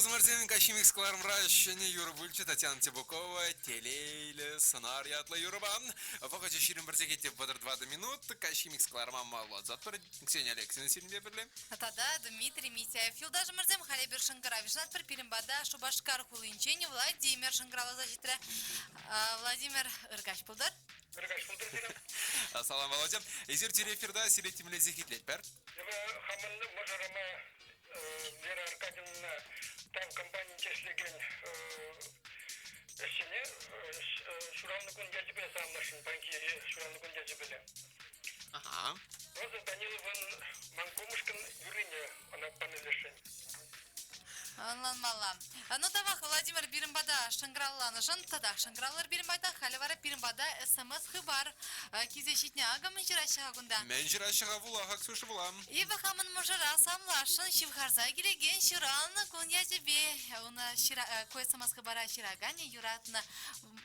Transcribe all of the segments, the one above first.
тузмарзен кашимик скларм ращыне юрбульчы Татьяна Тибукова, телейлі, сценарий атлы юрбан. Фақачы ширин бірзекетте бұдыр 20 минут, кашимик скларма мало затпыр. Ксения Алексеевна сиринбе бірлі. Тада Дмитрий Митяев. Филдажы мырзем Халебер Шанкара. Вишнат бір пилимбада Шубашкар хулинчени Владимир Шанкарала защитра. Владимир Иргач бұлдар. Иргач бұлдар дирам. Ассалам, Володя. Эзир терефирда селетимле зехитлет бәр. Хамылы мажарама Вера Аркадьевна там компания чеслеген эшене шуранны күн дәҗибе самлашын банки шуранны күн дәҗибеле. Ага. Роза Даниловын манкомышкын юрине она панелешен. Анланмала. Ну давай, Владимир Биримбада Шангралланы жын тада. Шанграллар Биримбада Халевара Биримбада СМС хыбар. Кизешитне ага менжирашыға күнда. Менжирашыға вулаға ксушы булам. Ибі хамын мұжыра самлашын шивхарза келеген шыралны күн язібе. Уна кой СМС хыбара шырагане юратны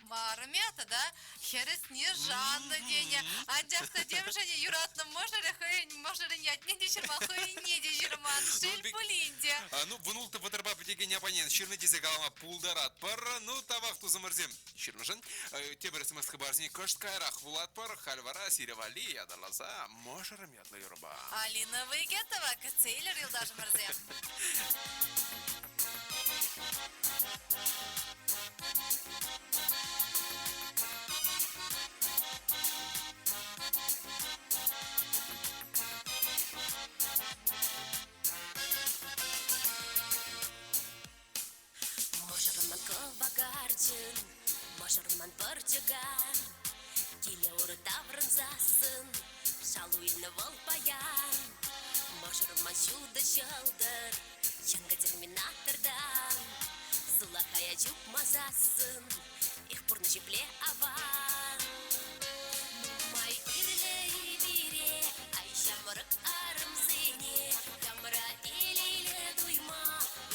мармета да хересне жанны дене. Аджақта демжане юратны можыры нятне дешірма хыйне дешірман. Шил пулинде. Ну, вынулты ватерба бітеген япанен шырны дезе қалама пулдарат пар. Ну, тавақ тузымырзем шырмышын. Тебір смс хыбарзіне көшт кайрақ вулат пар. Хальвара сиревали ядарласа можырым ятлы юрба. Алина Вайгетова, кцейлер Илдажы мырзем. Можырман ковагардин, можырман пырчыган, Киле уры таврын засын, шалу илні волпаян. Можырман шуды шылдыр, чынғы терминатордан, Сулахая жүк мазасын, их пурны жепле аван. Нумай ирле и бире, айша мырык арым зене, Камра илейле дуйма,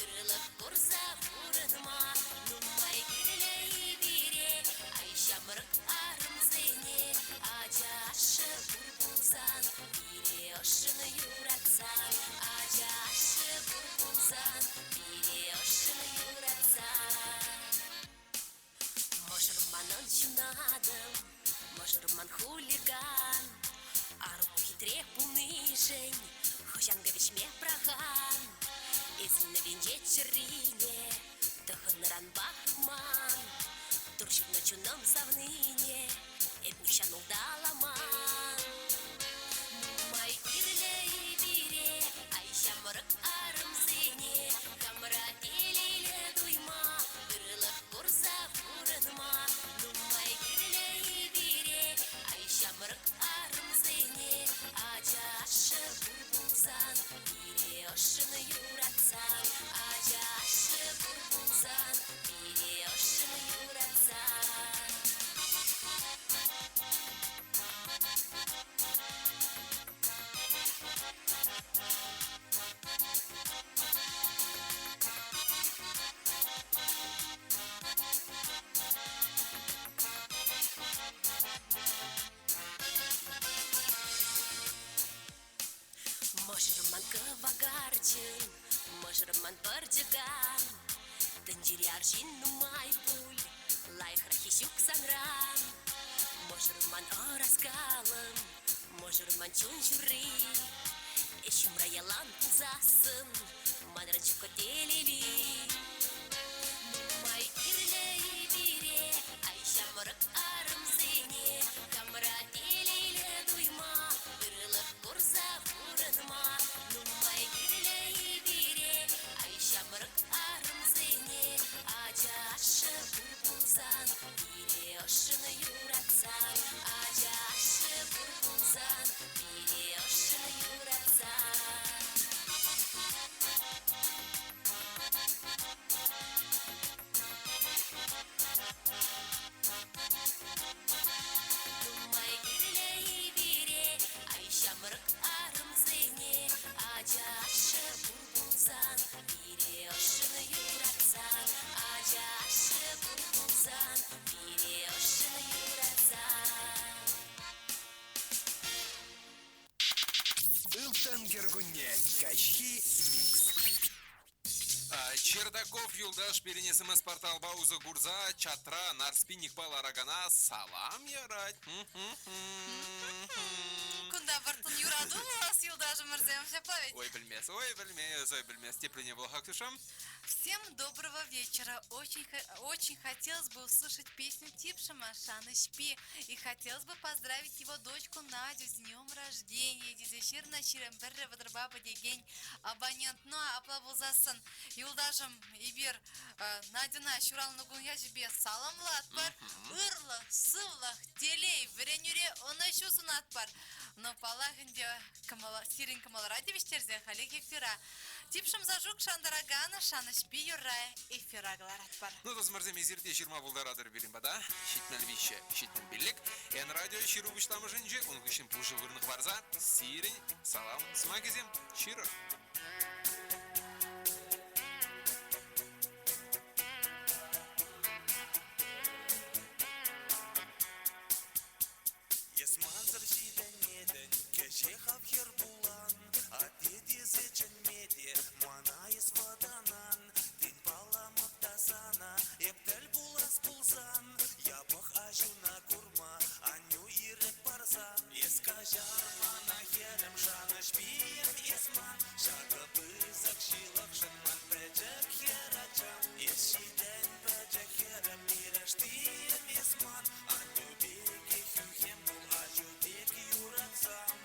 ырылық курза вурынма. Нумай ирле и бире, айша мырык арым зене, Ажашы бурбулзан, бире ошыны юратсан. Ажашы бурбулзан, бире ошыны юратсан. Можырманын чунадым, можырман хулиган, Ару хитре пунышень, хожанга вишме праган. Изны винже чырине, тыхыныран бахман, Туршик на чуном савныне, этнюшан улдаламан. Нумай ирле и бире, айша мырык арым зене, Камра илейле дуйма, ырылық курза вурынма. Нумай ирле и бире, айша мырык арым зене, Ажашы бурбулзан, бире ошыны юратсан. Ажашы бурбулзан, бире ошыны юратсан. Можырман ковагардин, можырман пырчыган, Тынжири аршин нумай пуль, лайхыр хищук санран. Можырман ораскалым, можырман чунчуры, Эшумра ялан пузасын, манрычы котелели. Нумай ирле и бире, айша мырык арым зене, Камра илейле дуйма, ырылық курза вурынма. Нумай ирле и бире, айша мырык арым зене, Ажашы бурбулзан, бире ошыны юратсан. Ажашы бурбулзан, бире ошыны юратсан. Нумай ирле и бире, айша мырык арым зене, Ажашы бурбулзан, бире ошыны юратсан. Ажашы бурбулзан, бире ошыны юратсан. Илтан Гергунне, качки микс. Чердаков Юлдаш перенесіміз портал Бауза Гурза, Чатра, Нарспинник Баларагана, салам ярать. Кунда бартын юраду вас, Юлдаш Мырзем, шаплавить. Ой, бельмес, тепление было хактышам. Всем доброго вечера. Очень хотелось бы услышать песню Типшима «Шаны Шпи». И хотелось бы поздравить его дочку Надю с днем рождения. Дизеширна ширем берре вадрбаба дегень. Абонент Ноа аплабузасын. Юлдашым Ибир Надина шурал нугун яжбе саламла атпар. Ырла, сывлах, телей, вренюре онашусын атпар. Но палахынде сирин камаларадевич терзе халек ефира. Типшим зажук шандарагана, шаны шпи юррая, эфираглар атпар. Ну, то смерзем изирте ширма булдарадыр берим бада. Шитмел вище, шитмел биллик. Эн радио ширу выштамы жинже, он гышин пужи вырных варза. Сирень, салам, смагизем, ширы. Есманзыр жиденеден, кешехав хербулан, атедизе ченмеде, муанайыс ваданан, дин паламык тасана, ептел булас пулзан, ябық ажуна курма, аню ирек парзан. Ескажар мана херем, шана шпием есман, шага пызак шилак шынман, пэджек херачам, ешиден пэджек херем, мирештием есман, аню беги хюхем бул, ажу беги юрацам.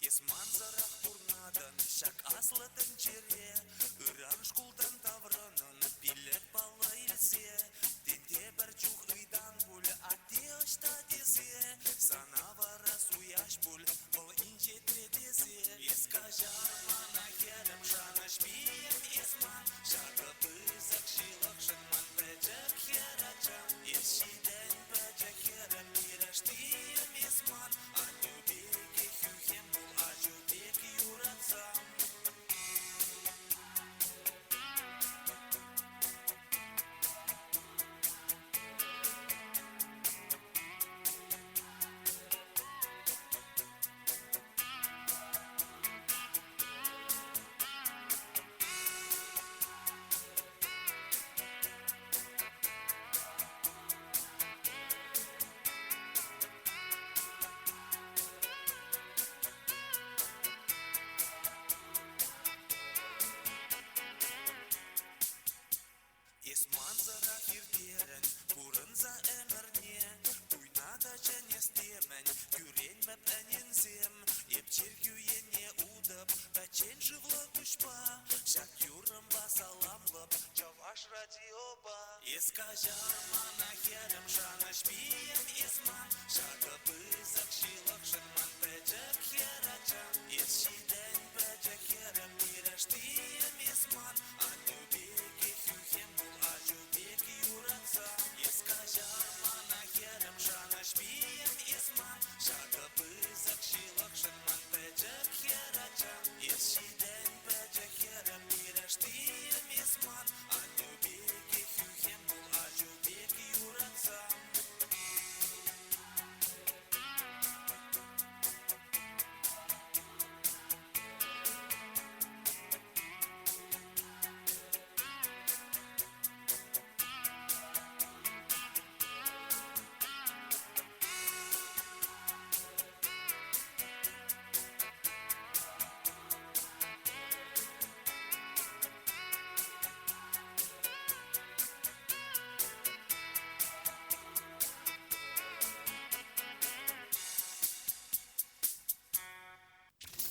Есманзарах турнадан, шак аслатын чере, ыран шкулдан тавранын, пилек бала илсе, динте бір чух ыйдан пуль, ате ышта десе, сана вара суяш пуль, бұл инже тредесе. Ескажар мана херем, шана шпием есман, шага пызак шилак шынман, пэджек херачам, ешиден пэджек херем, мирештием есман, аню беги хюхем бул, ажу беги юрацам. Есманзара хирдерен, бурынза эмерне, туйнада және стемен, күренмеп әнензем, епчер күйене удып, пәчен жывлы күшпа, шак юрымба саламлып, чаваш радиоба. Ескажар мана херем, шана шпием есман, шага пызак шилак шынман, пэджек херачам, ешиден пэджек херем, мирештием есман, аню беги хюхем бул, ажу беги юрацам. Ескажар мана херем, шана шпием есман, шага пызак шилак шынман, пэджек херачам, ешиден пэджек херем, мирештием есман, аню беги хюхем бул, ажу беги юрацам.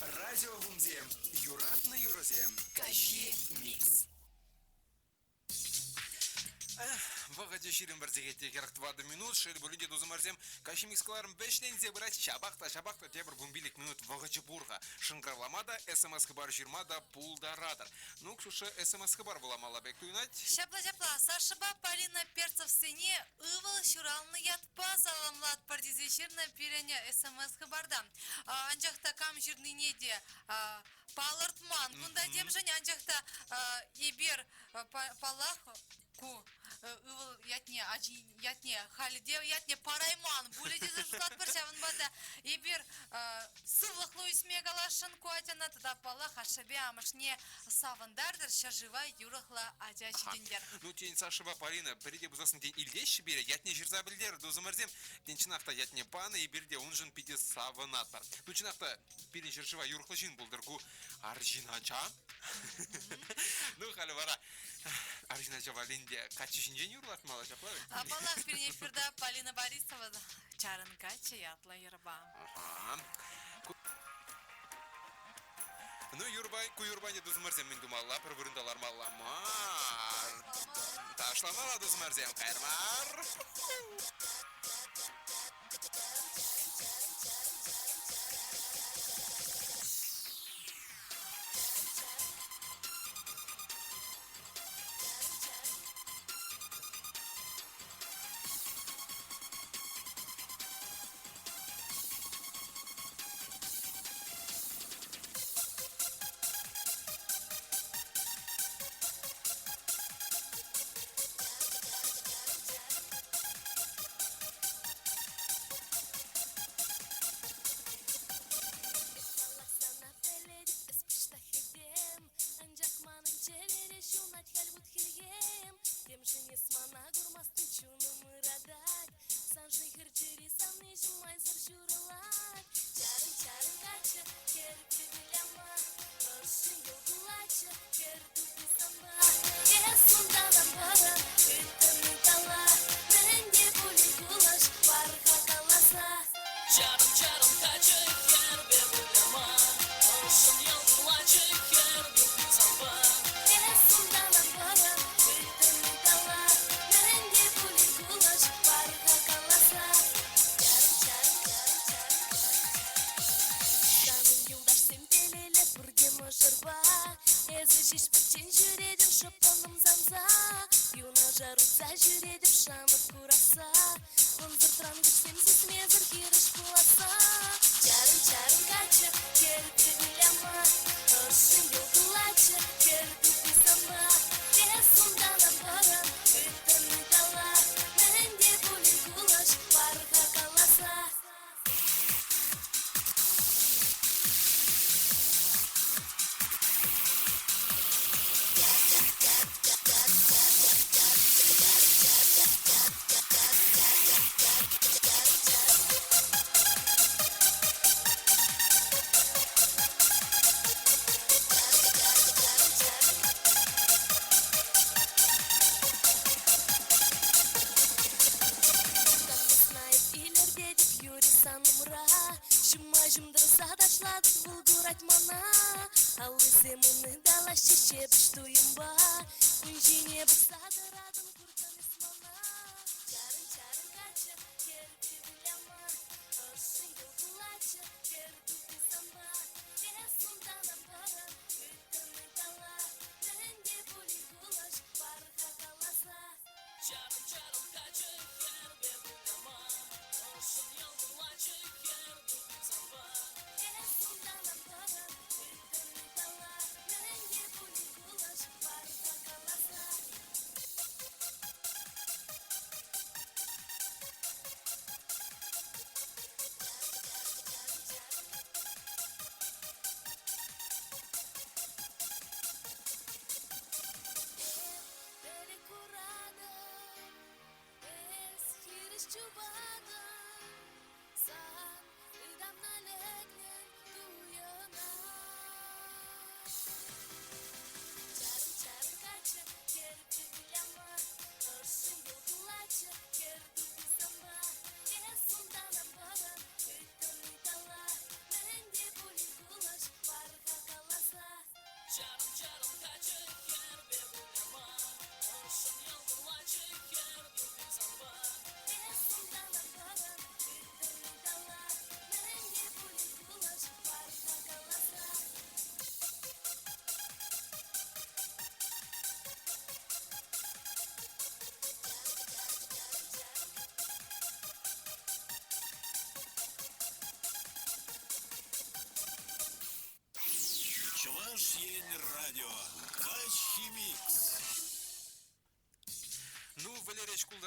Радио Гумзем, Юрат на Юразем, Кащи Микс. Вағаджи ширин бір зегетте керақты вады минут, шел бөлінде дозымарзем, кашемикскаларым бәшлензе бірат шабақта тебір бумбилик минут вағаджи бурға. Шынғарламада СМС-кі бар жирмада пулдарадыр. Ну, кшушы СМС-кі бар буламала бек туйнать. Шапла-шапла, Сашыба Полина Перцев сене ывыл шуралны ятпа заламлат пардизешерна перене СМС-кі барда. Анжақта кам жирны неде палыртман. Бұнда дем және анжақта ебер палах ку ывыл ятне халиде ятне парайман буледе зашкат бір шавын бада ебер сывлықлы үсме галашын куатяна тада палах ашабе амышне савындардыр шажыва юрықла ажа чидендер. Ну, тень Сашыба Полина, переде бұзасын тень илдеш бере, ятне жирза білдер, дозымарзем, тень чынақта ятне паны, и берде унжын пиде савынат бар. Ну, чынақта перен жиржыва юрықлы жин бұлдыргу аржинача. Ну, халі бара. Аржинача валенде качышын юрлат мала жаплавы? Палах перен эфирда Полина Борисова чарын качы ятла ерба. Ну, юрбай, куюрбай не дозымарзем мен думалла, бір бұрындалар малламар. Ташламала дозымарзем, қайырмар.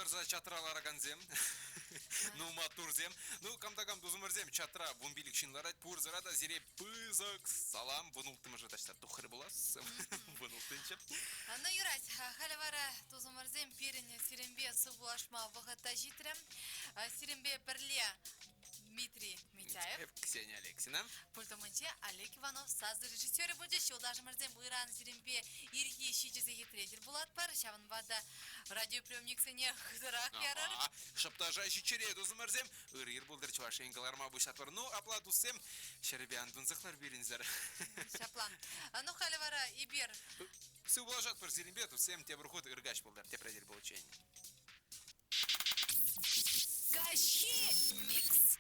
мырза чатралар ганзем. Ну матурзем. Ну камтагам дузумырзем чатра бумбилик шинларат пурзарада зире пызык салам бунултымы жыташта тухры булас. Бунултынчы. Ну, Юрать, халявара тузумарзем пирине сирембе субулашма вахата житрем. Сирембе перле Дмитрий Митяев. Ксения Алексина. Пультаманче Олег Иванов, саз режиссеры будет щелдаш мырзем буйран сирембе ирхи шичизеги трейдер булат пар. Шаван бада радиоприемник сене хыдырак ярар. Шаптажай шичере дузумырзем. Ырыр булдыр чувашенгаларма бушатвар. Ну апладусем. Шербян дунзахлар беринзер. Шаплан. Ну, халявара ибер. Все ублажат пар зирембету. Всем те брухот ыргач булдар. Те продель получение. Кащи Микс.